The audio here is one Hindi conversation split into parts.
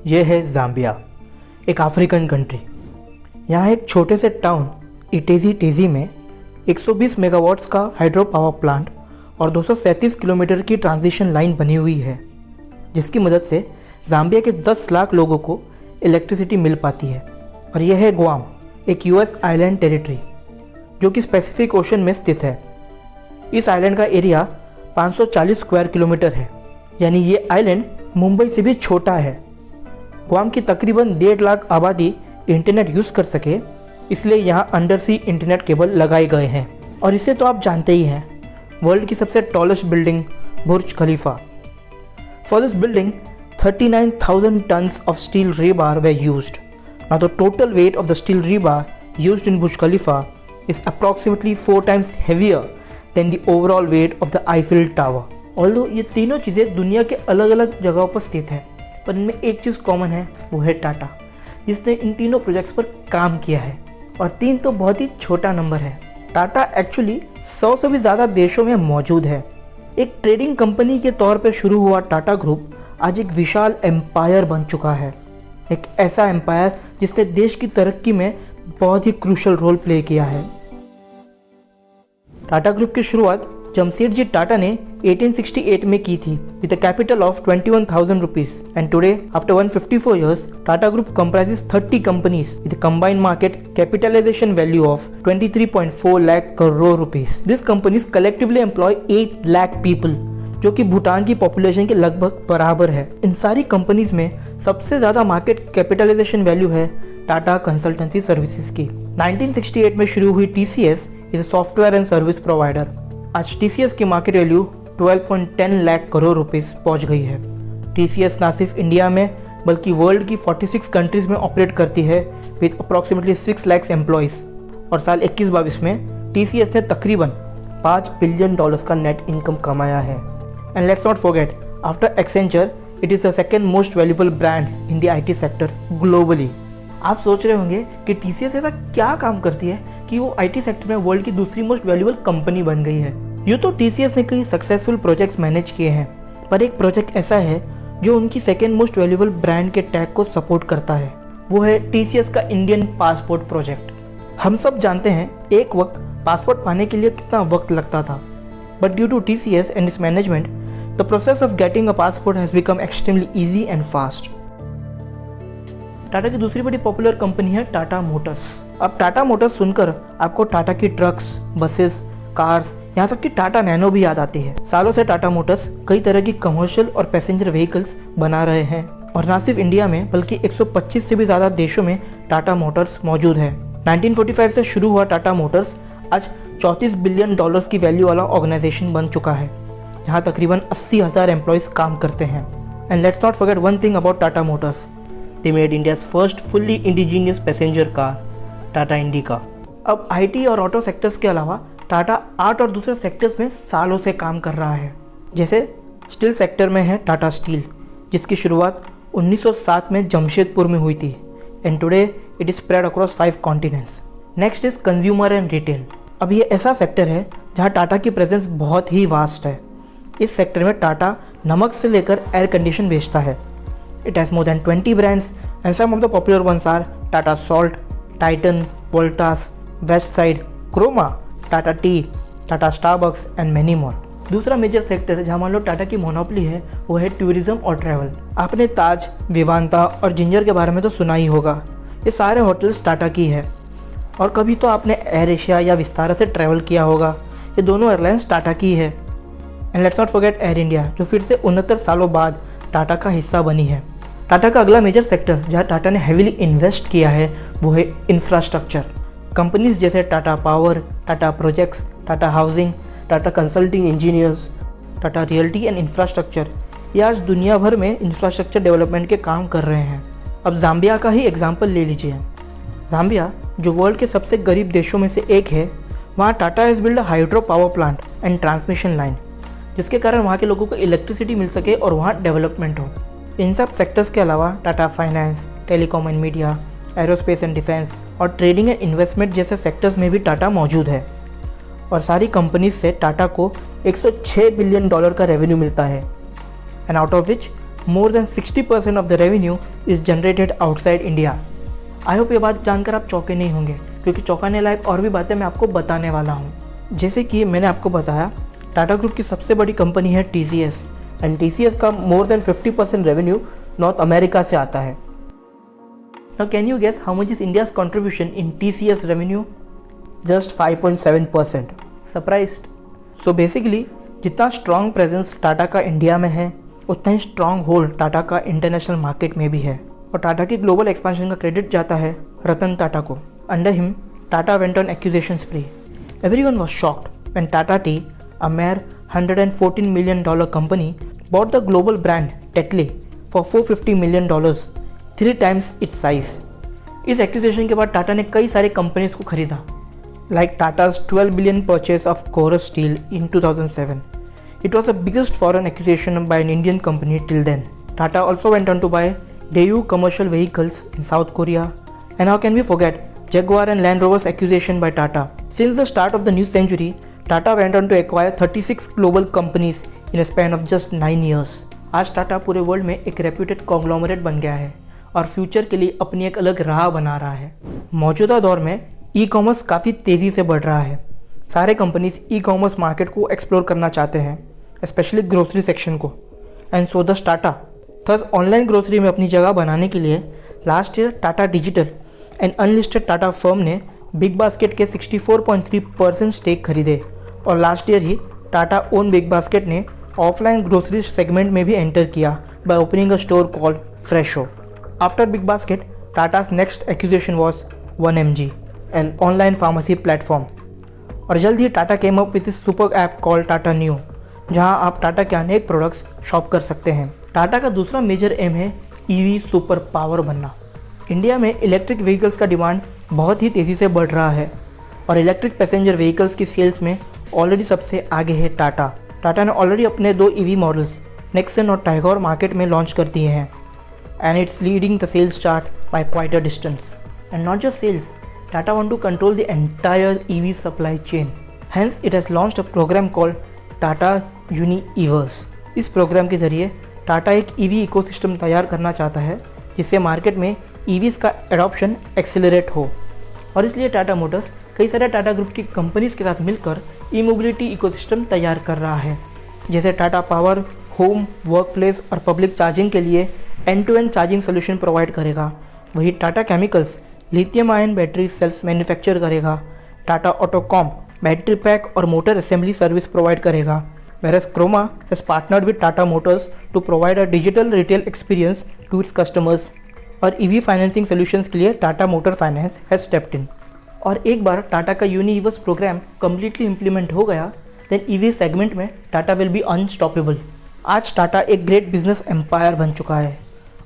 ये है ज़ाम्बिया, एक अफ्रीकन कंट्री। यहाँ एक छोटे से टाउन इटेजी टेजी में 120 मेगावाट्स का हाइड्रो पावर प्लांट और 237 किलोमीटर की ट्रांसमिशन लाइन बनी हुई है, जिसकी मदद से ज़ाम्बिया के 10 लाख लोगों को इलेक्ट्रिसिटी मिल पाती है। और यह है गुआम, एक यूएस आइलैंड टेरिटरी जो कि पैसिफिक ओशन में स्थित है। इस आइलैंड का एरिया 540 स्क्वायर किलोमीटर है, यानी ये आइलैंड मुंबई से भी छोटा है। गुआम की तकरीबन 1.5 लाख आबादी इंटरनेट यूज़ कर सके, इसलिए यहाँ अंडर सी इंटरनेट केबल लगाए गए हैं। और इसे तो आप जानते ही हैं, वर्ल्ड की सबसे tallest building Burj Khalifa. For this building 39,000 tons of steel rebar were used. Now the total weight of the steel rebar used in Burj Khalifa is approximately 4 times heavier than the overall weight of the Eiffel Tower. Although ये तीनों चीज़ें दुनिया के अलग अलग जगहों पर स्थित है, पर इनमें एक चीज़ कॉमन है, वो है टाटा, जिसने इन तीनों प्रोजेक्ट्स पर काम किया है। और 3 तो बहुत ही छोटा नंबर है। टाटा एक्चुअली 100 से भी ज़्यादा देशों में मौजूद है। एक ट्रेडिंग कंपनी के तौर पर शुरू हुआ टाटा ग्रुप आज एक विशाल एम्पायर बन चुका है। एक ऐसा एम्पायर जिसने देश की तरक्की में बहुत ही क्रूशल रोल प्ले किया है। टाटा ग्रुप की शुरुआत जमशेदजी टाटा ने 1868 में की थी with a capital of 21,000 rupees, and today after 154 years Tata group comprises 30 companies with a combined market capitalization value of 23.4 lakh crore rupees. These companies collectively employ 8 lakh people, जो कि भूटान की पॉपुलेशन के लगभग बराबर है। इन सारी कंपनीज में सबसे ज़्यादा मार्केट कैपिटलाइजेशन वैल्यू है टाटा कंसल्टेंसी सर्विसेज की। 1968 में शुरू हुई TCS is a software and service provider. आज TCS की market value 12.10 lakh crore rupees पहुंच गई है। TCS ना सिर्फ इंडिया में बल्कि वर्ल्ड की 46 कंट्रीज में ऑपरेट करती है विद अप्रॉक्सीमेटली 6 लाख एम्प्लॉयज़। और साल 21-22 में TCS ने तकरीबन $5 बिलियन का नेट इनकम कमाया है। And let's not forget, after Accenture, it is the second most valuable brand in the IT sector globally. आप सोच रहे होंगे कि TCS ऐसा क्या काम करती है कि वो IT सेक्टर में वर्ल्ड की दूसरी मोस्ट वैल्यूएबल कंपनी बन गई है। यूँ तो TCS ने कई सक्सेसफुल प्रोजेक्ट्स मैनेज किए हैं, पर एक प्रोजेक्ट ऐसा है जो उनकी सेकेंड मोस्ट वैल्यूएबल ब्रांड के टैग को सपोर्ट करता है। वो है TCS का इंडियन पासपोर्ट प्रोजेक्ट। हम सब जानते हैं एक वक्त पासपोर्ट पाने के लिए कितना वक्त लगता था, but due to TCS and its management the process of getting a passport has become extremely easy and fast. Tata की दूसरी बड़ी पॉपुलर कंपनी है टाटा मोटर्स। अब टाटा मोटर्स सुनकर आपको टाटा की ट्रक्स, बसेस, कार्स, यहाँ तक कि टाटा नैनो भी याद आती है। सालों से टाटा मोटर्स कई तरह की कमर्शियल और पैसेंजर व्हीकल्स बना रहे हैं, और ना सिर्फ इंडिया में बल्कि 125 से भी ज़्यादा देशों में टाटा मोटर्स मौजूद है। 1945 से शुरू हुआ टाटा मोटर्स आज $34 बिलियन की वैल्यू वाला ऑर्गेनाइजेशन बन चुका है, जहाँ तकरीबन 80,000 एम्प्लॉयज़ काम करते हैं। And let's not forget one thing about Tata Motors, they made India's first fully indigenous passenger car, Tata indica. अब IT और ऑटो सेक्टर्स के अलावा टाटा आर्ट और दूसरे सेक्टर्स में सालों से काम कर रहा है। जैसे स्टील सेक्टर में है टाटा स्टील, जिसकी शुरुआत 1907 में जमशेदपुर में हुई थी, and today it is spread across 5 continents. Next is consumer and retail. अब ये ऐसा सेक्टर है जहाँ टाटा की प्रेजेंस बहुत ही वास्ट है। इस सेक्टर में टाटा नमक से लेकर एयर कंडीशन बेचता है। It has more than 20 brands and some of the popular ones are Tata salt, Titan, Voltas, Westside, Croma, Tata tea, Tata Starbucks and many more. दूसरा मेजर सेक्टर जहाँ मान लो टाटा की मोनोपोली है, वो है टूरिज्म और ट्रैवल। आपने ताज, विवांता और जिंजर के बारे में तो सुना ही होगा। ये सारे होटल्स टाटा की है। और कभी तो आपने एयर एशिया या विस्तारा से ट्रैवल किया होगा। ये दोनों एयरलाइंस टाटा की है। And let's not forget air India, जो फिर से 69 सालों बाद टाटा का हिस्सा बनी है। टाटा का अगला मेजर सेक्टर जहाँ टाटा ने हेविली इन्वेस्ट किया है, वो है इंफ्रास्ट्रक्चर। कंपनीज जैसे Tata power, Tata projects, Tata housing, Tata consulting engineers, Tata realty and infrastructure, ये आज दुनिया भर में इंफ्रास्ट्रक्चर डेवलपमेंट के काम कर रहे हैं। अब ज़ाम्बिया का ही एग्जाम्पल ले लीजिए। ज़ाम्बिया, जो वर्ल्ड के सबसे गरीब देशों में से एक है, वहाँ Tata has build a hydro power plant and transmission line, जिसके कारण वहाँ के लोगों को इलेक्ट्रिसिटी मिल सके और वहाँ डेवलपमेंट हो। इन सब सेक्टर्स के अलावा Tata finance, telecom and media, aerospace and defence और ट्रेडिंग एंड इन्वेस्टमेंट जैसे सेक्टर्स में भी टाटा मौजूद है। और सारी कंपनीज से टाटा को $106 बिलियन का रेवेन्यू मिलता है, and out of which more than 60% of the revenue is generated outside India. I hope ये बात जानकर आप चौंके नहीं होंगे, क्योंकि चौंकाने लायक और भी बातें मैं आपको बताने वाला हूँ। जैसे कि मैंने आपको बताया, टाटा ग्रुप की सबसे बड़ी कंपनी है TCS, एंड TCS का more than 50% revenue North America से आता है। Now can you guess how much is India's contribution in TCS revenue? Just 5.7%। Surprised? So basically जितना स्ट्रॉन्ग प्रेजेंस टाटा का इंडिया में है, उतना ही स्ट्रॉन्ग होल्ड टाटा का इंटरनेशनल मार्केट में भी है। और टाटा की ग्लोबल एक्सपेंशन का क्रेडिट जाता है रतन टाटा को। Under him Tata went on acquisition स्प्री। Everyone was shocked when Tata T, a mere $114 million company, bought the global brand Tetley for $450 million, 3 times its size. इस एक्विजिशन के बाद टाटा ने कई सारे कंपनीज को खरीदा, like Tata's $12 billion purchase of Corus Steel in 2007. It was the biggest foreign acquisition by an Indian company till then. Tata also went on to buy Daewoo Commercial Vehicles in South Korea, and how can we forget Jaguar and Land Rover's acquisition by Tata. Since the start of the new century, Tata went on to acquire 36 global companies in a span of just 9 years. आज टाटा पूरे वर्ल्ड में एक रेप्यूटेड कॉन्ग्लोमरेट बन गया है और फ्यूचर के लिए अपनी एक अलग राह बना रहा है। मौजूदा दौर में ई कॉमर्स काफ़ी तेज़ी से बढ़ रहा है। सारे कंपनीज ई कॉमर्स मार्केट को एक्सप्लोर करना चाहते हैं, स्पेशली ग्रोसरी सेक्शन को। एंड सो दस टाटा थस ऑनलाइन ग्रोसरी में अपनी जगह बनाने के लिए last year Tata digital and unlisted Tata firm ने बिग बास्केट के 64.3% स्टेक खरीदे। और लास्ट ईयर ही टाटा ओन बिग बास्केट ने ऑफलाइन ग्रोसरी सेगमेंट में भी एंटर किया by opening a store called Fresho. After BigBasket, Tata's next acquisition was 1mg, an online pharmacy platform. और जल्द ही Tata came up with super app called Tata Neu, जहां आप टाटा के अनेक प्रोडक्ट्स शॉप कर सकते हैं। टाटा का दूसरा मेजर एम है ईवी सुपर पावर बनना। इंडिया में इलेक्ट्रिक व्हीकल्स का डिमांड बहुत ही तेज़ी से बढ़ रहा है और इलेक्ट्रिक पैसेंजर व्हीकल्स की सेल्स में ऑलरेडी सबसे आगे है टाटा। टाटा ने ऑलरेडी अपने 2 EV मॉडल्स नेक्सन और टाइगोर मार्केट में लॉन्च कर दिए हैं, and it's leading the sales chart by quite a distance. And not just sales, Tata want to control the entire EV supply chain. Hence it has launched a program called Tata universe. इस प्रोग्राम के जरिए टाटा एक EV इकोसिस्टम तैयार करना चाहता है, जिससे मार्केट में EVs का एडॉप्शन एक्सेलरेट हो। और इसलिए टाटा मोटर्स कई सारे टाटा ग्रुप की कंपनीज के साथ मिलकर ई मोबिलिटी इकोसिस्टम तैयार कर रहा है। जैसे टाटा पावर होम, वर्कप्लेस और पब्लिक चार्जिंग के लिए end to end charging solution provide करेगा। वही Tata chemicals lithium ion battery cells manufacture करेगा। टाटा ऑटोकॉम बैटरी पैक और मोटर असेंबली सर्विस प्रोवाइड करेगा। whereas Croma has partnered with Tata Motors to provide a digital retail experience to its customers। और EV फाइनेंसिंग सॉल्यूशंस के लिए Tata motor finance has stepped in. और एक बार टाटा का यूनिवर्स प्रोग्राम कम्प्लीटली इम्प्लीमेंट हो गया, देन EV सेगमेंट में टाटा विल बी अनस्टॉपेबल। आज टाटा एक ग्रेट बिजनेस एम्पायर बन चुका है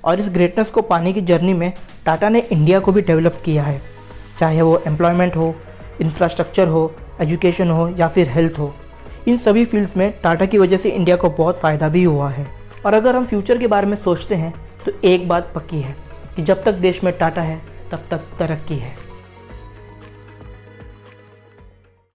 और इस ग्रेटनेस को पाने की जर्नी में टाटा ने इंडिया को भी डेवलप किया है, चाहे वो एम्प्लॉयमेंट हो, इंफ्रास्ट्रक्चर हो, एजुकेशन हो या फिर हेल्थ हो। इन सभी फील्ड्स में टाटा की वजह से इंडिया को बहुत फ़ायदा भी हुआ है। और अगर हम फ्यूचर के बारे में सोचते हैं तो एक बात पक्की है कि जब तक देश में टाटा है तब तक तरक्की है।